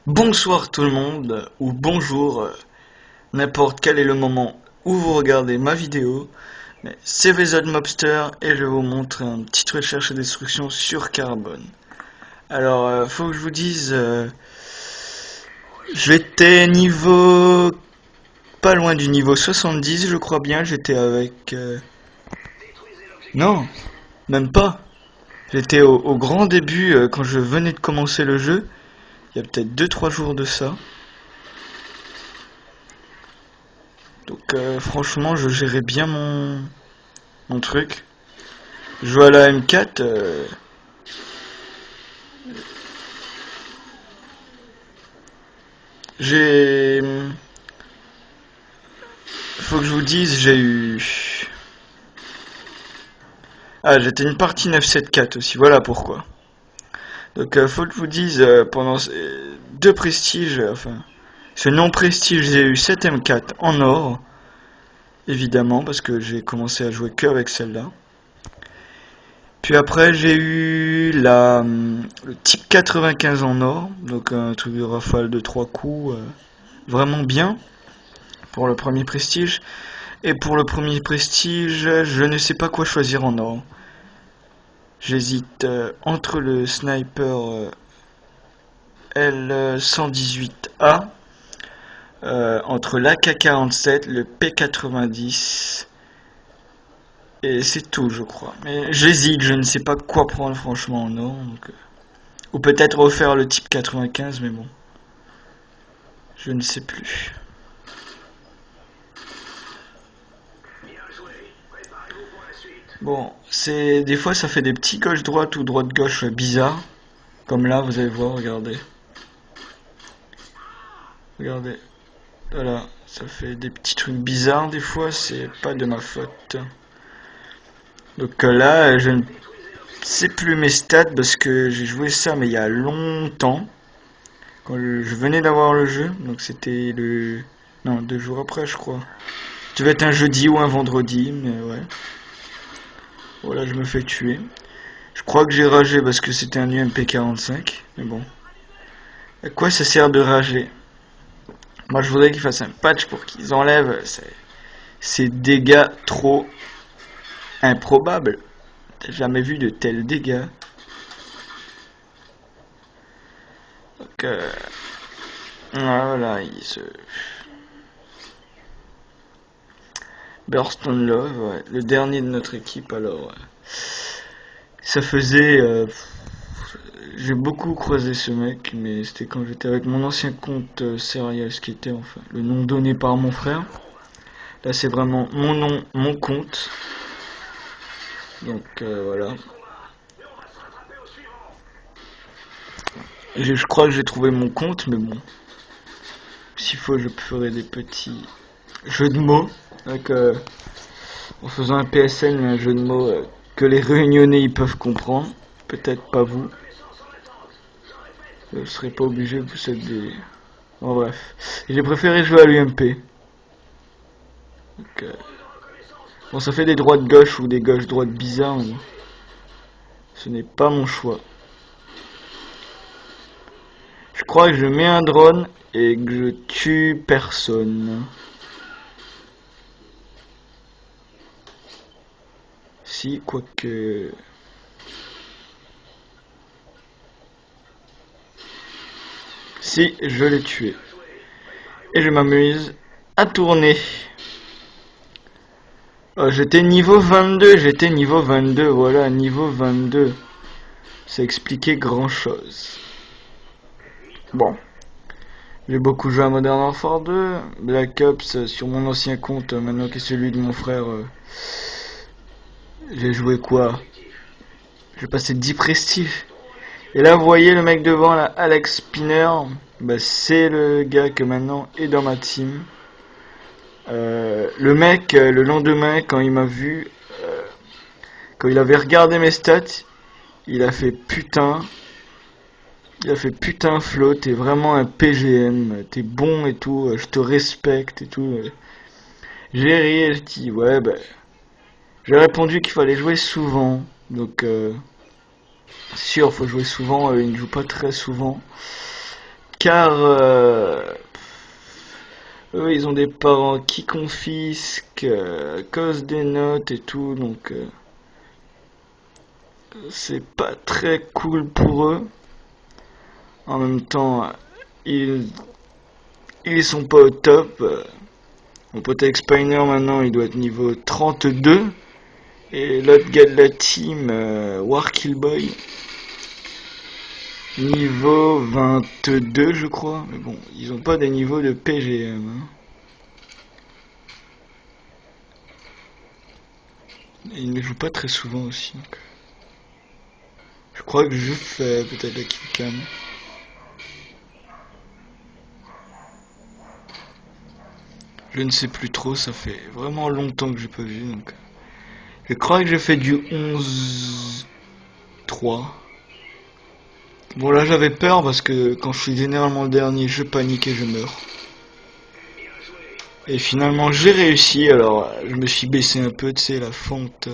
Bonsoir tout le monde, ou bonjour, n'importe quel est le moment où vous regardez ma vidéo. C'est VZ Mobster et je vous montre une petite recherche et destruction sur Carbone. Alors, faut que je vous dise, j'étais niveau... pas loin du niveau 70 je crois bien, j'étais avec... Non, même pas. J'étais au grand début quand je venais de commencer le jeu, il y a peut-être 2-3 jours de ça. Donc franchement je gérais bien mon truc. Je joue à la M4. J'ai... Faut que je vous dise, j'ai eu... Ah, j'étais une partie 974 aussi, voilà pourquoi. Donc faut que je vous dise, pendant deux prestiges, enfin... Ce non-prestige, j'ai eu 7 M4 en or. Évidemment, parce que j'ai commencé à jouer que avec celle-là. Puis après j'ai eu le type 95 en or, donc un truc de rafale de 3 coups, vraiment bien pour le premier prestige. Et pour le premier prestige, je ne sais pas quoi choisir en or. J'hésite entre le sniper L118A, entre l'AK-47, le P90. Et c'est tout, je crois. Mais j'hésite, je ne sais pas quoi prendre franchement en or. Donc, ou peut-être refaire le type 95, mais bon. Je ne sais plus. Bon, c'est des fois ça fait des petits gauche-droite ou droite-gauche bizarres. Comme là, vous allez voir, regardez. Regardez. Voilà, ça fait des petits trucs bizarres des fois, c'est pas de ma faute. Donc là, je ne sais plus mes stats parce que j'ai joué ça mais il y a longtemps. Quand je venais d'avoir le jeu, donc c'était le... Non, 2 jours après je crois. Ça devait être un jeudi ou un vendredi, mais ouais. Voilà, je me fais tuer. Je crois que j'ai ragé parce que c'était un UMP45, mais bon. À quoi ça sert de rager? Moi je voudrais qu'ils fassent un patch pour qu'ils enlèvent ces dégâts trop improbables. T'as jamais vu de tels dégâts. Donc voilà, il se... Burston Love, ouais, le dernier de notre équipe alors. Ça faisait... j'ai beaucoup croisé ce mec, mais c'était quand j'étais avec mon ancien compte Serial Skater, enfin, le nom donné par mon frère. Là c'est vraiment mon nom, mon compte. Donc voilà. Je crois que j'ai trouvé mon compte, mais bon. S'il faut, je ferai des petits jeux de mots. Donc, en faisant un PSN, un jeu de mots que les réunionnais ils peuvent comprendre. Peut-être pas vous. Je serais pas obligé, vous êtes des... En bref. J'ai préféré jouer à l'UMP. Donc, bon, ça fait des droites-gauche ou des gauches-droites bizarres, mais ce n'est pas mon choix. Je crois que je mets un drone et que je tue personne. Si, quoique... Si, je l'ai tué. Et je m'amuse à tourner. Oh, j'étais niveau 22, voilà, niveau 22. Ça expliquait grand chose. Bon. J'ai beaucoup joué à Modern Warfare 2, Black Ops sur mon ancien compte, maintenant que celui de mon frère. J'ai joué quoi? J'ai passé 10 prestiges. Et là, vous voyez le mec devant, là, Alex Spinner, bah, c'est le gars que maintenant est dans ma team. Le mec, le lendemain, quand il m'a vu, quand il avait regardé mes stats, il a fait putain. Il a fait putain Flo, t'es vraiment un PGM, t'es bon et tout, je te respecte et tout. J'ai ri et je dis ouais bah. J'ai répondu qu'il fallait jouer souvent, donc sûr faut jouer souvent, il ne joue pas très souvent. car eux ils ont des parents qui confisquent à cause des notes et tout, donc c'est pas très cool pour eux. En même temps, ils sont pas au top. Mon pote Expainer maintenant il doit être niveau 32. Et l'autre gars de la team, Warkillboy, niveau 22 je crois. Mais bon, ils ont pas des niveaux de PGM. Hein. Et ils ne jouent pas très souvent aussi. Donc. Je crois que je fais peut-être la killcam. Je ne sais plus trop, ça fait vraiment longtemps que j'ai pas vu. Donc. Je crois que j'ai fait du 11-3. Bon là j'avais peur parce que quand je suis généralement le dernier, je panique et je meurs. Et finalement j'ai réussi, alors je me suis baissé un peu, tu sais, la fonte.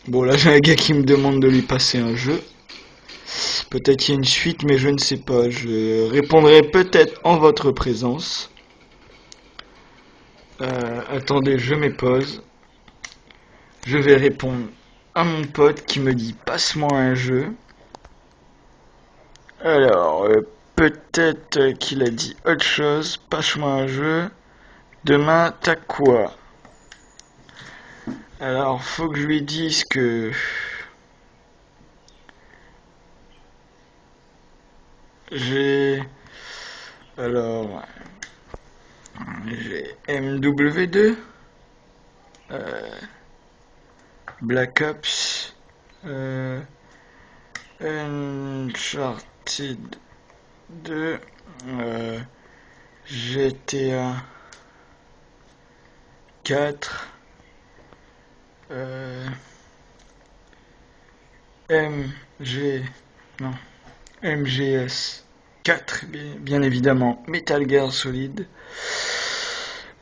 Bon là j'ai un gars qui me demande de lui passer un jeu. Peut-être qu'il y a une suite mais je ne sais pas. Je répondrai peut-être en votre présence. Attendez, je m'épose. Je vais répondre à mon pote qui me dit passe-moi un jeu. Alors, peut-être qu'il a dit autre chose. Passe-moi un jeu. Demain, t'as quoi? Alors, faut que je lui dise que j'ai... Alors, j'ai MW2, Black Ops, Uncharted 2, GTA 4, non, MGS 4, bien évidemment, Metal Gear Solid.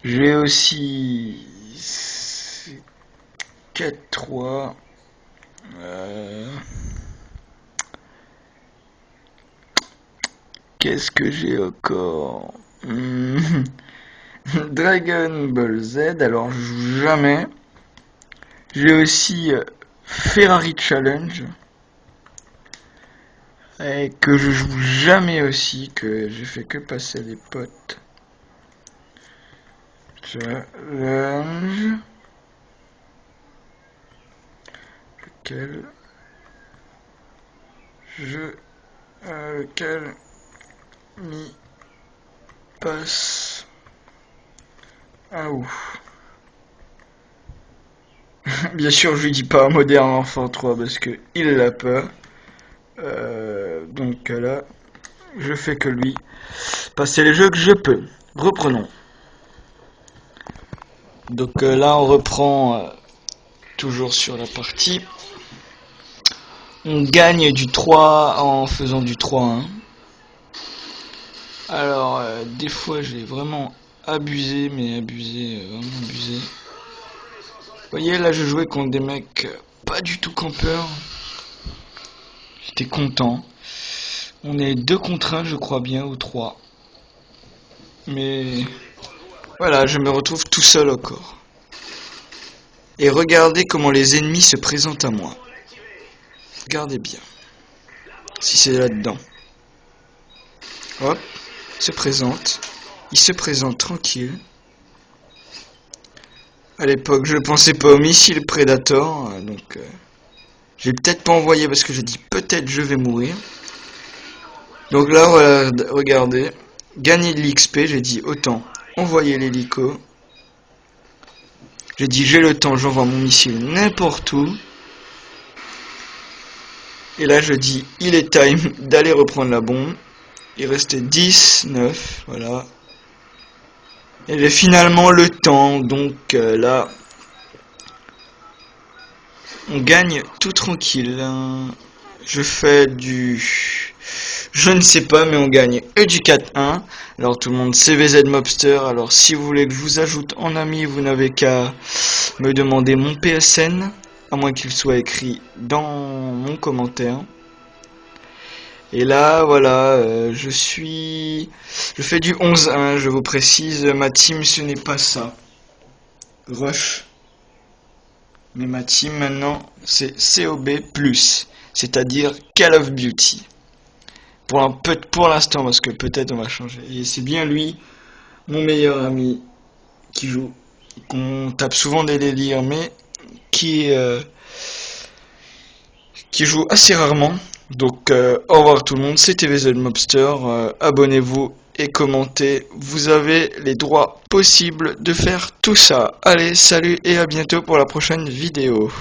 J'ai aussi 4-3. Qu'est-ce que j'ai encore? Dragon Ball Z, alors je joue jamais. J'ai aussi Ferrari Challenge. Et que je joue jamais aussi, que j'ai fait que passer des potes. Challenge. Lequel m'y passe un ouf. Bien sûr, je lui dis pas Modern Warfare 3 parce que il l'a pas. Donc là, je fais que lui passer les jeux que je peux. Reprenons. Donc là, on reprend toujours sur la partie. On gagne du 3 en faisant du 3-1. Alors, des fois, j'ai vraiment abusé, mais vraiment abusé. Vous voyez, là, je jouais contre des mecs pas du tout campeurs. J'étais content. On est 2 contre 1, je crois bien, ou 3. Mais voilà, je me retrouve tout seul encore. Et regardez comment les ennemis se présentent à moi. Regardez bien. Si c'est là-dedans. Hop, se présente. Il se présente tranquille. À l'époque, je pensais pas au missile Predator, donc j'ai peut-être pas envoyé parce que j'ai dit peut-être je vais mourir. Donc là, regardez, gagner de l'XP, j'ai dit autant envoyer l'hélico. J'ai dit j'ai le temps, j'envoie mon missile n'importe où. Et là, je dis il est time d'aller reprendre la bombe. Il restait 10, 9, voilà. Et j'ai finalement le temps, donc là, on gagne tout tranquille. Je fais du... Je ne sais pas, mais on gagne du 4-1. Alors tout le monde, CVZ Mobster. Alors si vous voulez que je vous ajoute en ami, vous n'avez qu'à me demander mon PSN, à moins qu'il soit écrit dans mon commentaire. Et là, voilà, je fais du 11-1, je vous précise, ma team ce n'est pas ça. Rush. Mais ma team maintenant, c'est COB+, c'est-à-dire Call of Duty. Pour l'instant, parce que peut-être on va changer. Et c'est bien lui, mon meilleur ami, qui joue. Qu'on tape souvent des délires, mais qui, euh, qui joue assez rarement. Donc au revoir tout le monde, c'était VZ Mobster, abonnez-vous et commentez, vous avez les droits possibles de faire tout ça. Allez, salut et à bientôt pour la prochaine vidéo.